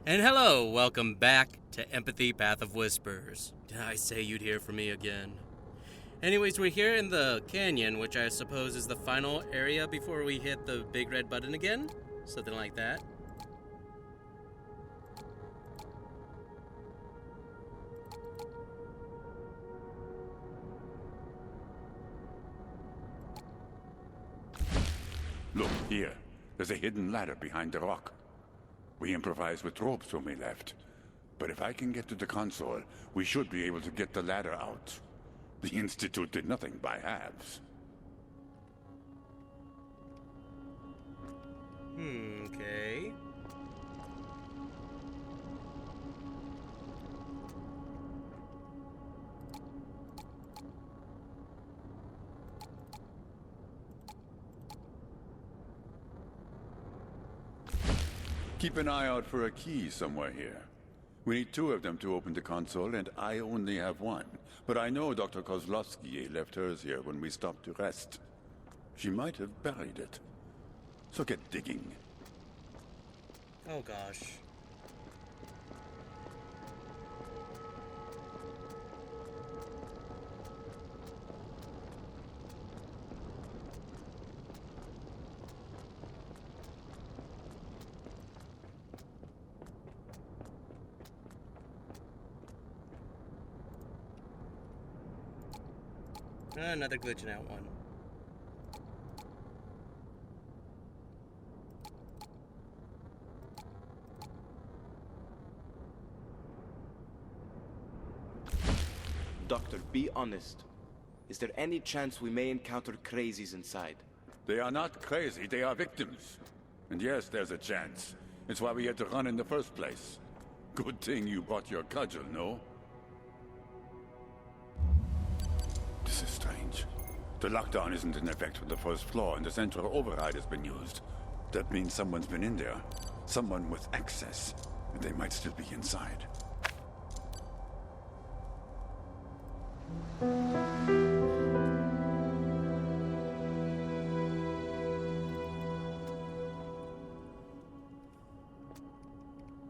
And hello, welcome back to Empathy Path of Whispers. Did I say you'd hear from me again? Anyways, we're here in the canyon, which I suppose is the final area before we hit the big red button again? Something like that. Look, here. There's a hidden ladder behind the rock. We improvised with ropes when we left. But if I can get to the console, we should be able to get the ladder out. The Institute did nothing by halves. Okay. Keep an eye out for a key somewhere here. We need 2 of them to open the console, and I only have 1. But I know Dr. Kozlovsky left hers here when we stopped to rest. She might have buried it. So get digging. Oh gosh. Another glitching out one. Doctor, be honest. Is there any chance we may encounter crazies inside? They are not crazy, they are victims. And yes, there's a chance. It's why we had to run in the first place. Good thing you brought your cudgel, no? This is strange. The lockdown isn't in effect for the first floor, and the central override has been used. That means someone's been in there. Someone with access. And they might still be inside.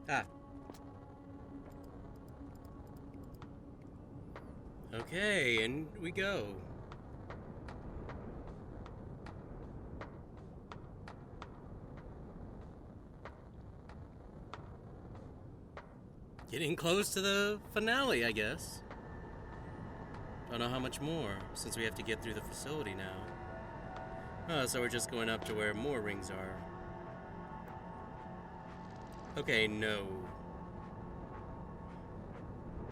Ah. Okay, and we go. Getting close to the finale, I guess. Don't know how much more, since we have to get through the facility now. Oh, so we're just going up to where more rings are. Okay, no.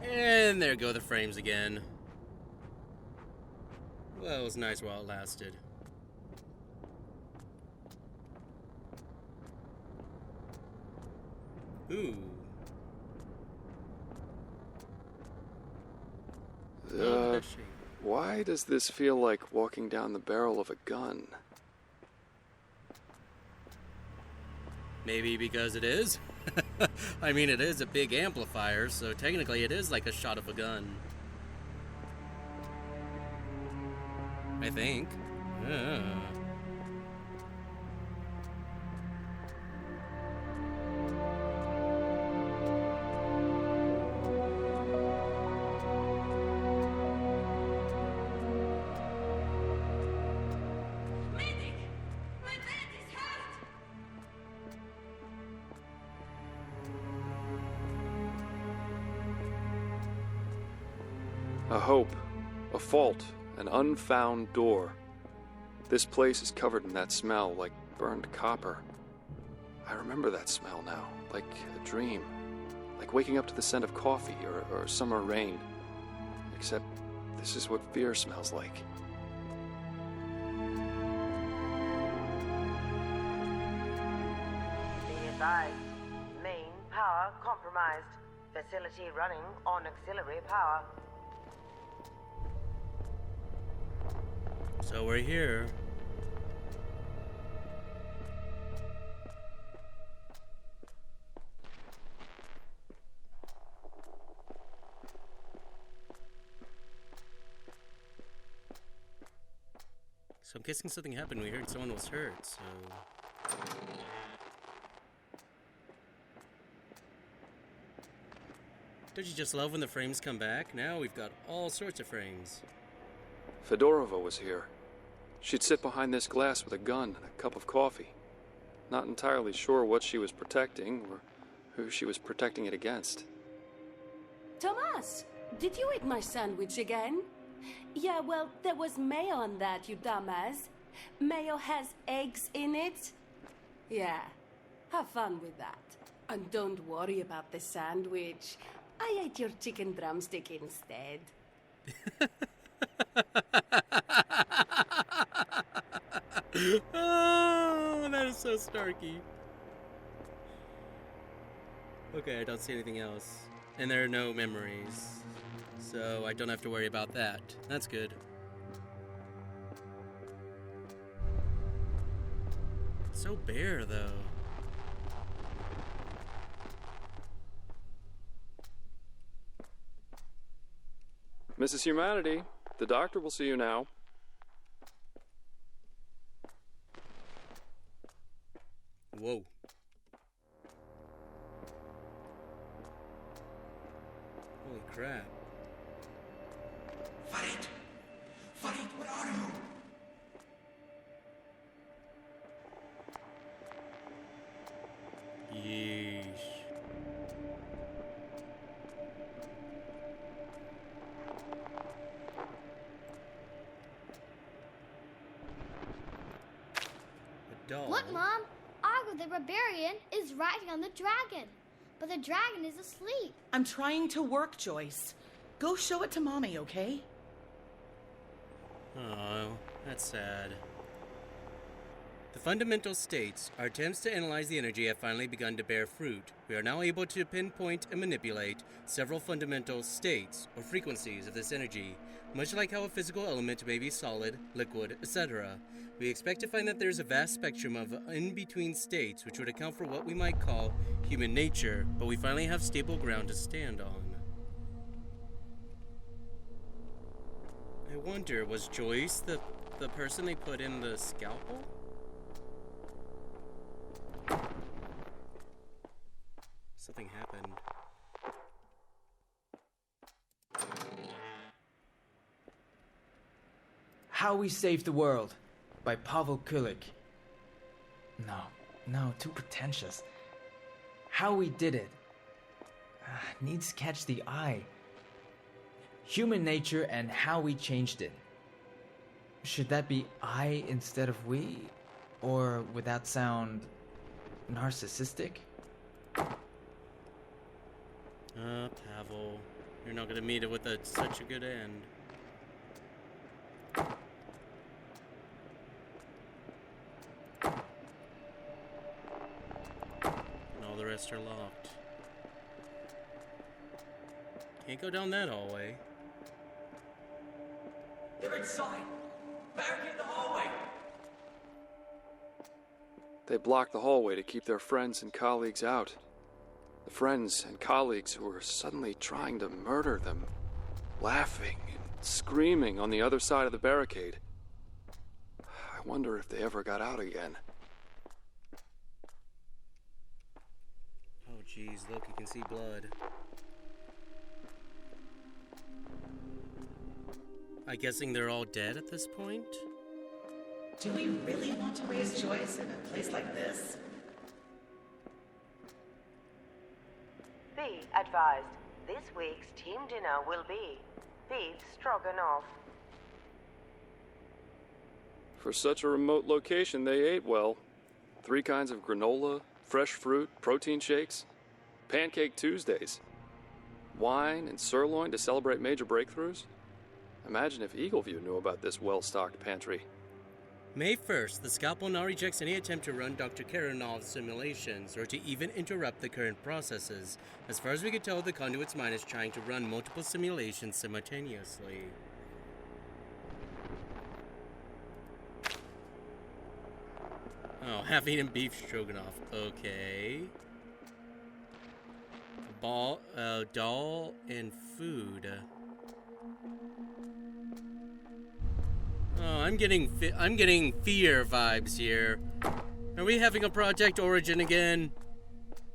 And there go the frames again. Well, it was nice while it lasted. Ooh. Why does this feel like walking down the barrel of a gun? Maybe because it is? I mean, it is a big amplifier, so technically it is like a shot of a gun. I think. A hope, a fault, an unfound door. This place is covered in that smell like burned copper. I remember that smell now, like a dream. Like waking up to the scent of coffee or summer rain. Except this is what fear smells like. Be advised, main power compromised. Facility running on auxiliary power. So we're here. So I'm guessing something happened. We heard someone was hurt, so... Don't you just love when the frames come back? Now we've got all sorts of frames. Fedorova was here. She'd sit behind this glass with a gun and a cup of coffee. Not entirely sure what she was protecting or who she was protecting it against. Thomas, did you eat my sandwich again? Yeah, well, there was mayo on that, you dumbass. Mayo has eggs in it. Yeah, have fun with that. And don't worry about the sandwich. I ate your chicken drumstick instead. Oh, that is so Starky. Okay, I don't see anything else. And there are no memories. So I don't have to worry about that. That's good. It's so bare, though. Mrs. Humanity, the doctor will see you now. Whoa. Holy crap. Farid! Farid, where are you? Yeesh. A doll. Look, Mom! Argo the barbarian is riding on the dragon. But the dragon is asleep. I'm trying to work, Joyce. Go show it to Mommy, okay? Oh, that's sad. The fundamental states, our attempts to analyze the energy have finally begun to bear fruit. We are now able to pinpoint and manipulate several fundamental states, or frequencies of this energy, much like how a physical element may be solid, liquid, etc. We expect to find that there is a vast spectrum of in-between states which would account for what we might call human nature, but we finally have stable ground to stand on. I wonder, was Joyce the person they put in the scalpel? Something happened. How We Saved the World by Pavel Kulik. No, too pretentious. How We Did It. Needs to catch the eye. Human Nature and How We Changed It. Should that be I instead of we? Or would that sound narcissistic? Pavel, you're not gonna meet it with such a good end. And all the rest are locked. Can't go down that hallway. They're inside! Barricade the hallway! They blocked the hallway to keep their friends and colleagues out. The friends and colleagues who were suddenly trying to murder them, laughing and screaming on the other side of the barricade. I wonder if they ever got out again. Oh jeez, look, you can see blood. I'm guessing they're all dead at this point? Do we really want to raise Joyce in a place like this? Be advised, this week's team dinner will be beef stroganoff. For such a remote location, they ate well. 3 kinds of granola, fresh fruit, protein shakes, pancake Tuesdays, wine and sirloin to celebrate major breakthroughs. Imagine if Eagleview knew about this well-stocked pantry. May 1st, the Scalpel now rejects any attempt to run Dr. Karanov's simulations, or to even interrupt the current processes. As far as we can tell, the Conduit's mind is trying to run multiple simulations simultaneously. Oh, having eaten beef stroganoff. Okay. Doll and food. Oh, I'm getting fear vibes here. Are we having a Project Origin again?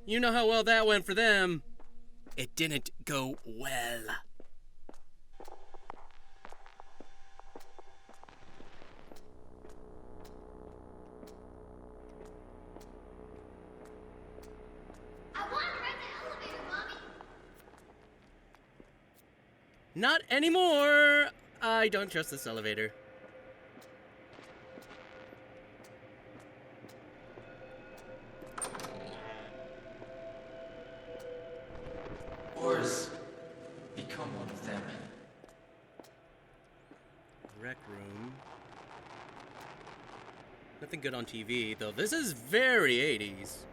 You know how well that went for them. It didn't go well. I want to ride the elevator, Mommy. Not anymore! I don't trust this elevator. Or become one of them. Rec room. Nothing good on TV, though. This is very 80s.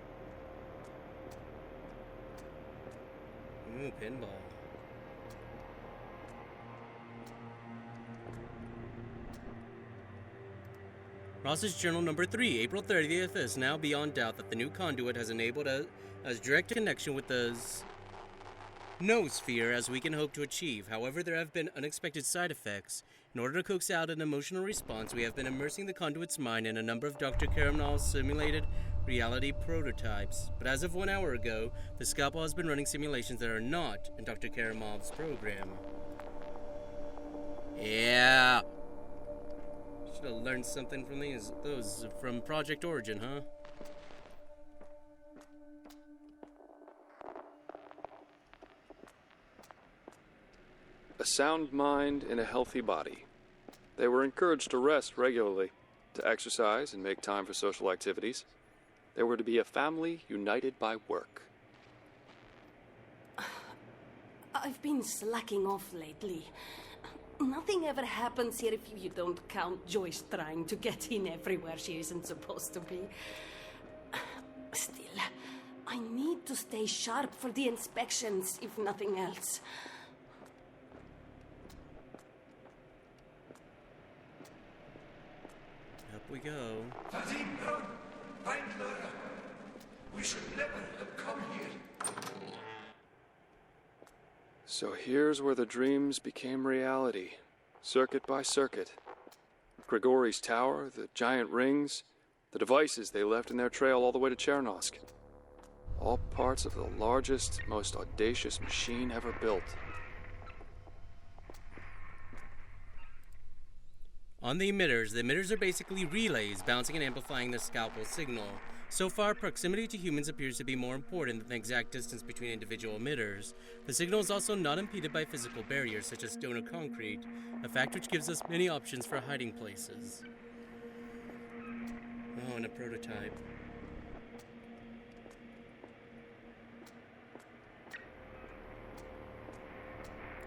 Ooh, pinball. Ross's Journal number 3, April 30th, is now beyond doubt that the new conduit has enabled a direct connection with the noosphere as we can hope to achieve. However, there have been unexpected side effects. In order to coax out an emotional response, we have been immersing the conduit's mind in a number of Dr. Karamal's simulated reality prototypes. But as of 1 hour ago, the scalpel has been running simulations that are not in Dr. Karamal's program. Yeah. Should have learned something from those from Project Origin, huh? A sound mind in a healthy body. They were encouraged to rest regularly, to exercise and make time for social activities. They were to be a family united by work. I've been slacking off lately. Nothing ever happens here if you don't count Joyce trying to get in everywhere she isn't supposed to be. Still, I need to stay sharp for the inspections, if nothing else. Up we go. Fatim, run! Find Laura! We should never have come here. So here's where the dreams became reality, circuit by circuit. Grigori's tower, the giant rings, the devices they left in their trail all the way to Chernosk. All parts of the largest, most audacious machine ever built. On the emitters are basically relays bouncing and amplifying the scalpel signal. So far, proximity to humans appears to be more important than the exact distance between individual emitters. The signal is also not impeded by physical barriers such as stone or concrete, a fact which gives us many options for hiding places. Oh, and a prototype.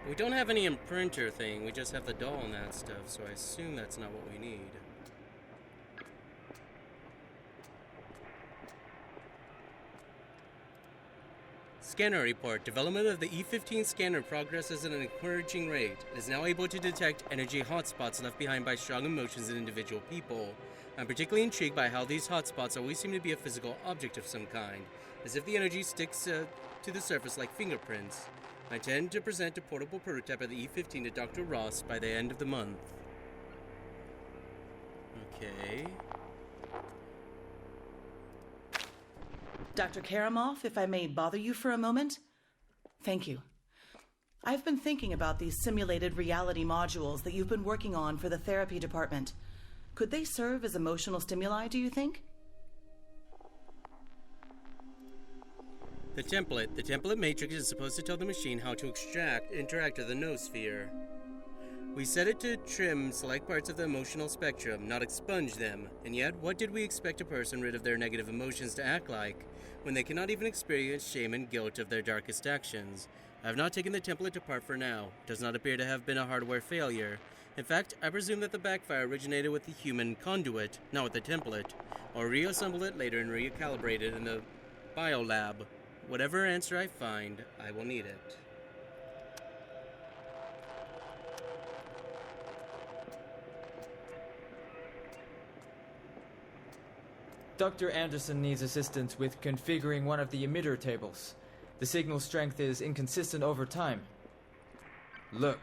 We don't have any imprinter thing, we just have the doll and that stuff, so I assume that's not what we need. Scanner report. Development of the E-15 scanner progresses at an encouraging rate. It is now able to detect energy hotspots left behind by strong emotions in individual people. I'm particularly intrigued by how these hotspots always seem to be a physical object of some kind, as if the energy sticks to the surface like fingerprints. I intend to present a portable prototype of the E-15 to Dr. Ross by the end of the month. Okay. Dr. Karamov, if I may bother you for a moment? Thank you. I've been thinking about these simulated reality modules that you've been working on for the therapy department. Could they serve as emotional stimuli, do you think? The template matrix is supposed to tell the machine how to interact with the noosphere. We set it to trim select parts of the emotional spectrum, not expunge them. And yet, what did we expect a person rid of their negative emotions to act like, when they cannot even experience shame and guilt of their darkest actions? I have not taken the template apart for now. It does not appear to have been a hardware failure. In fact, I presume that the backfire originated with the human conduit, not with the template. I'll reassemble it later and recalibrate it in the biolab. Whatever answer I find, I will need it. Dr. Anderson needs assistance with configuring one of the emitter tables. The signal strength is inconsistent over time. Look,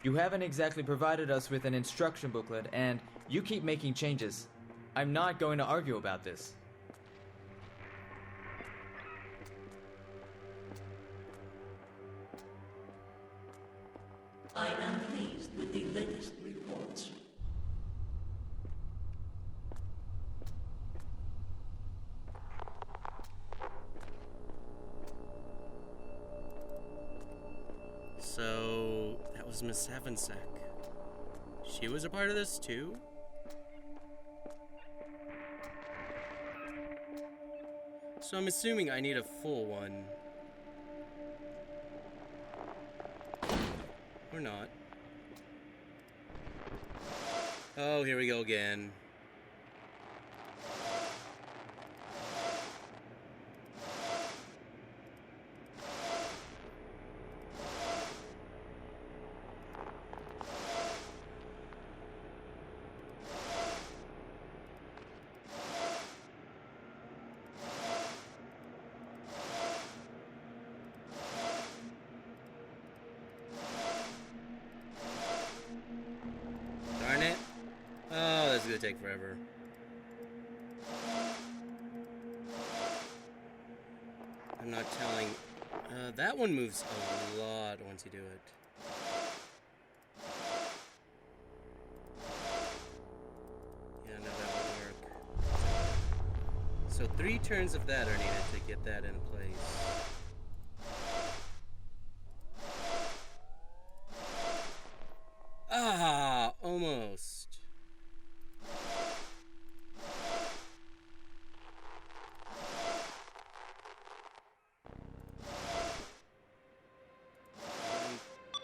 you haven't exactly provided us with an instruction booklet, and you keep making changes. I'm not going to argue about this. I am pleased with the latest reports. So, that was Miss Havensek. She was a part of this too? So I'm assuming I need a full one. Or not. Oh, here we go again. Darn it. Oh, that's gonna take forever. I'm not telling. That one moves a lot once you do it. Yeah, no, that won't work. So 3 turns of that are needed to get that in place. Ah, almost.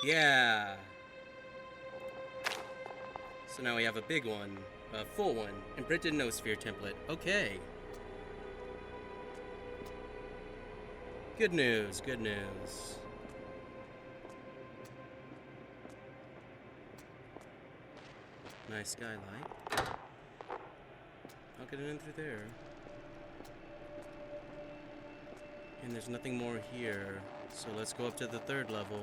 Yeah. So now we have a big one, a full one, imprinted Noosphere template. Okay. Good news, good news. Nice skylight. I'll get it in through there. And there's nothing more here, so let's go up to the 3rd level.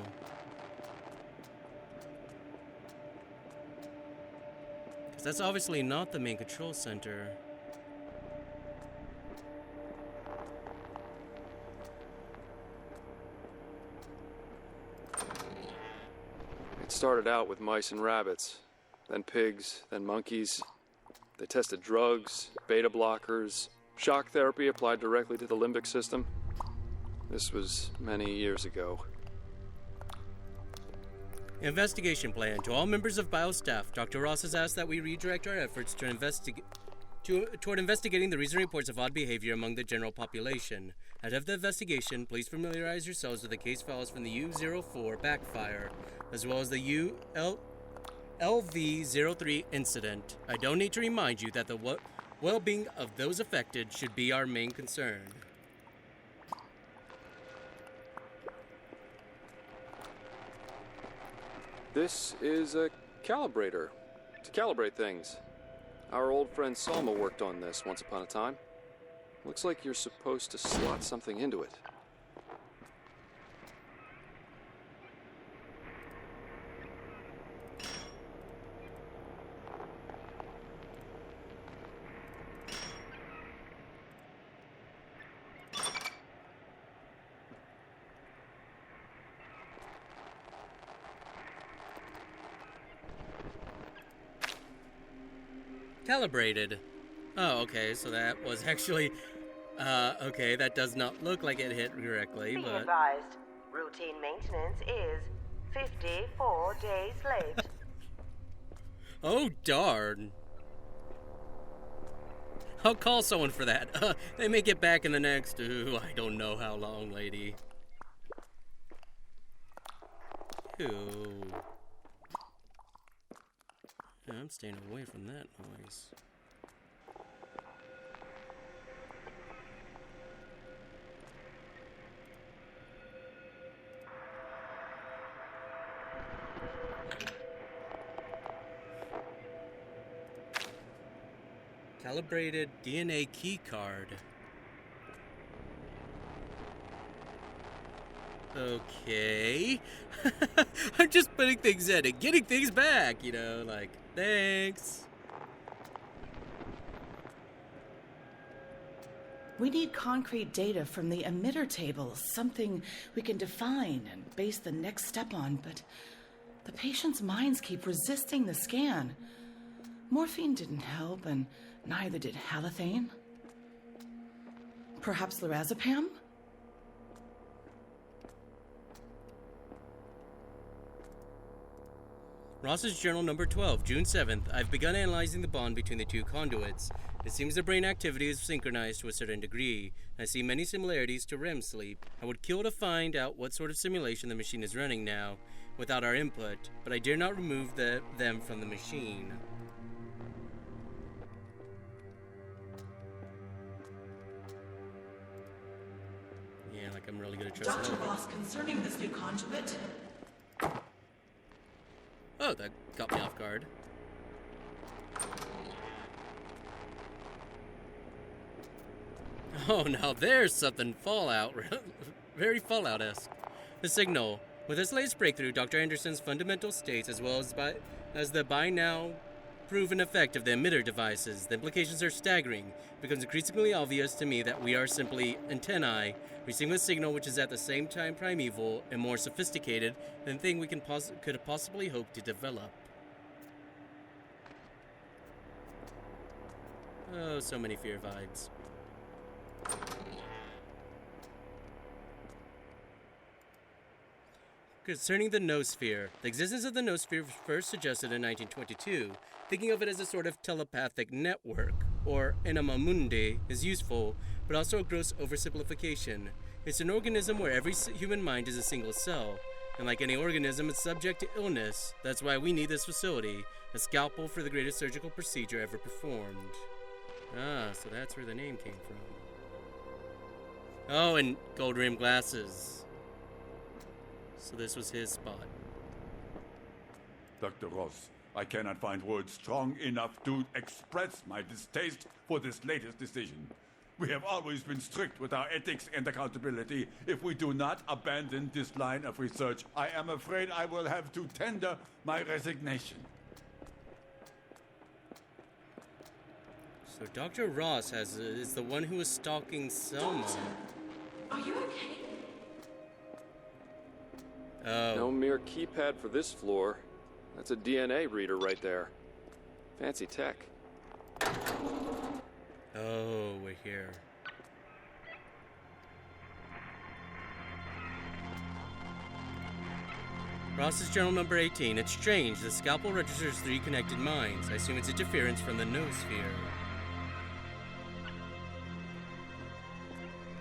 Because that's obviously not the main control center. It started out with mice and rabbits, then pigs, then monkeys. They tested drugs, beta blockers, shock therapy applied directly to the limbic system. This was many years ago. Investigation plan. To all members of Bio staff, Dr. Ross has asked that we redirect our efforts toward investigating the recent reports of odd behavior among the general population. Ahead of the investigation, please familiarize yourselves with the case files from the U-04 backfire, as well as the LV-03 incident. I don't need to remind you that the well-being of those affected should be our main concern. This is a calibrator to calibrate things. Our old friend Salma worked on this once upon a time. Looks like you're supposed to slot something into it. Calibrated. Oh, okay, so that was actually... okay, that does not look like it hit correctly, Be but... advised, routine maintenance is 54 days late. Oh, darn. I'll call someone for that. They may get back in the next... Ooh, I don't know how long, lady. Ooh. Yeah, I'm staying away from that noise. Calibrated DNA key card. Okay. I'm just putting things in and getting things back, you know, like, thanks. We need concrete data from the emitter tables, something we can define and base the next step on, but The patient's minds keep resisting the scan. Morphine didn't help, and neither did halothane. Perhaps lorazepam? Ross's Journal number 12, June 7th. I've begun analyzing the bond between the two conduits. It seems the brain activity is synchronized to a certain degree. I see many similarities to REM sleep. I would kill to find out what sort of simulation the machine is running now, without our input, but I dare not remove them from the machine. Yeah, like I'm really good at trusting. Dr. Ross, concerning this new conduit. Oh, that got me off guard. Oh, now there's something Fallout, very Fallout-esque. The signal. With this latest breakthrough, Dr. Anderson's fundamental states, as well as the by now proven effect of the emitter devices, the implications are staggering. It becomes increasingly obvious to me that we are simply antennae, receiving a signal which is at the same time primeval and more sophisticated than the thing we could possibly hope to develop. Oh, so many fear vibes. Concerning the noosphere, the existence of the noosphere was first suggested in 1922. Thinking of it as a sort of telepathic network, or anima mundi, is useful, but also a gross oversimplification. It's an organism where every human mind is a single cell, and like any organism, it's subject to illness. That's why we need this facility, a scalpel for the greatest surgical procedure ever performed. Ah, so that's where the name came from. Oh, and gold-rimmed glasses. So this was his spot. Dr. Ross, I cannot find words strong enough to express my distaste for this latest decision. We have always been strict with our ethics and accountability. If we do not abandon this line of research, I am afraid I will have to tender my resignation. So Dr. Ross is the one who was stalking Selma. Doctor, are you okay? Oh. No mere keypad for this floor. That's a DNA reader right there. Fancy tech. Oh, we're here. Ross's Journal number 18. It's strange. The scalpel registers 3 connected minds. I assume it's interference from the noosphere.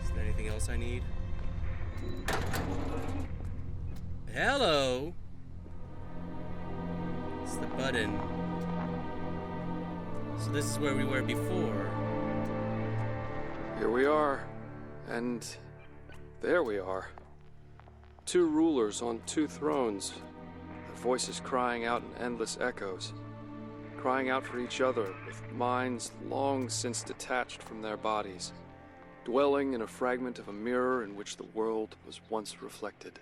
Is there anything else I need? Hello! It's the button. So this is where we were before. Here we are. And there we are. 2 rulers on 2 thrones. Their voices crying out in endless echoes. Crying out for each other with minds long since detached from their bodies. Dwelling in a fragment of a mirror in which the world was once reflected.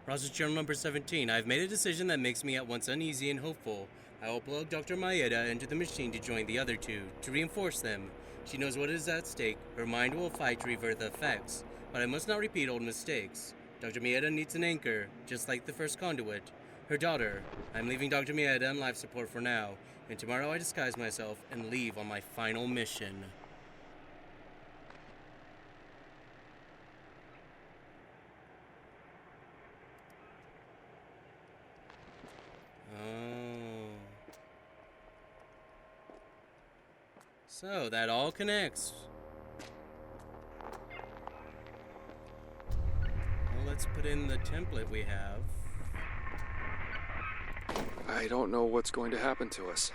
Ross's Journal number 17. I've made a decision that makes me at once uneasy and hopeful. I will plug Dr. Maeda into the machine to join the other 2, to reinforce them. She knows what is at stake. Her mind will fight to revert the effects, but I must not repeat old mistakes. Dr. Maeda needs an anchor, just like the first conduit. Her daughter. I'm leaving Dr. Maeda on life support for now, and tomorrow I disguise myself and leave on my final mission. So that all connects. Well, let's put in the template we have. I don't know what's going to happen to us.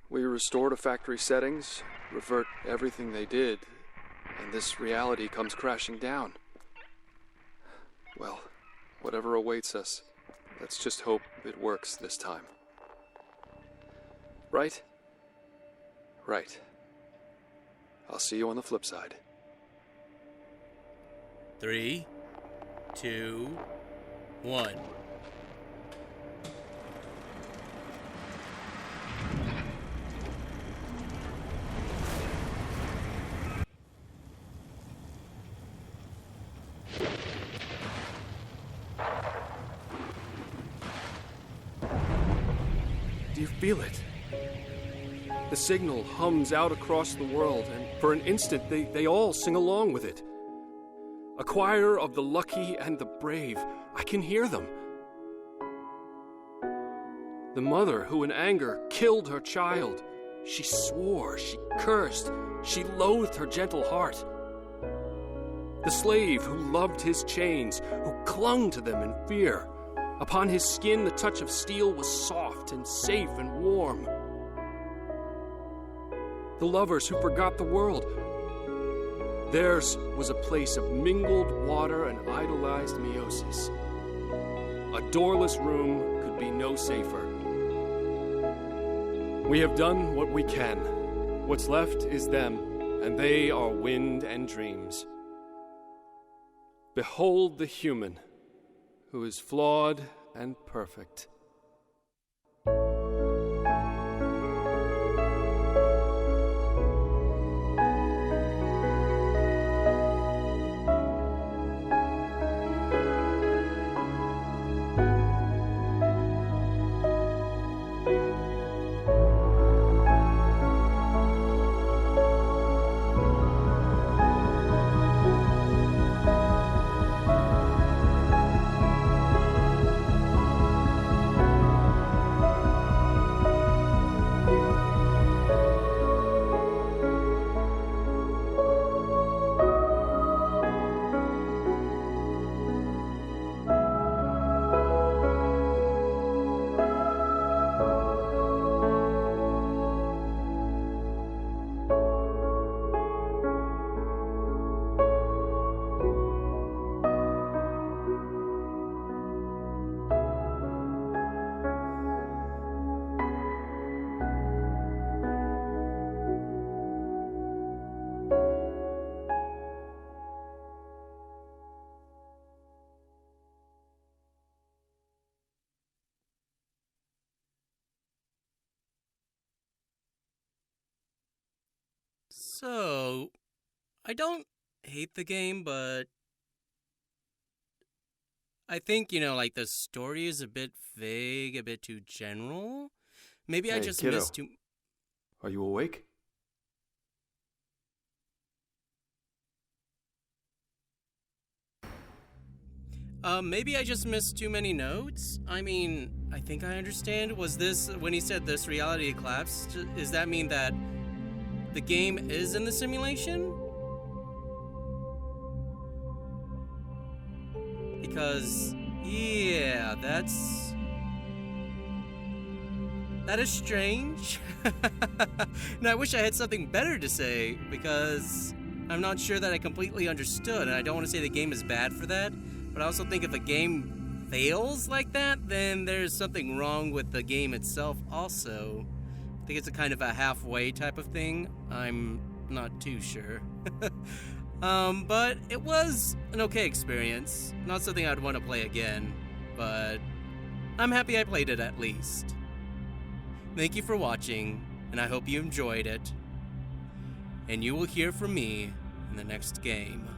We restore to factory settings, revert everything they did, and this reality comes crashing down. Well, whatever awaits us, let's just hope it works this time. Right? Right. I'll see you on the flip side. 3, 2, 1. you feel it? The signal hums out across the world, and for an instant they all sing along with it. A choir of the lucky and the brave. I can hear them. The mother who in anger killed her child. She swore, she cursed, she loathed her gentle heart. The slave who loved his chains, who clung to them in fear. Upon his skin the touch of steel was soft and safe and warm. The lovers who forgot the world. Theirs was a place of mingled water and idolized meiosis. A doorless room could be no safer. We have done what we can. What's left is them, and they are wind and dreams. Behold the human, who is flawed and perfect. So, I don't hate the game, but I think, like, the story is a bit vague, a bit too general. Maybe I just kiddo. missed too... Are you awake? Maybe I just missed too many notes? I mean, I think I understand. Was this, when he said this reality collapsed, does that mean that the game is in the simulation? Because, yeah, that is strange. And I wish I had something better to say, because I'm not sure that I completely understood, and I don't want to say the game is bad for that, but I also think if a game fails like that, then there's something wrong with the game itself also. I think it's a kind of a halfway type of thing. I'm not too sure. But it was an okay experience. Not something I'd want to play again, but I'm happy I played it at least. Thank you for watching, and I hope you enjoyed it. And you will hear from me in the next game.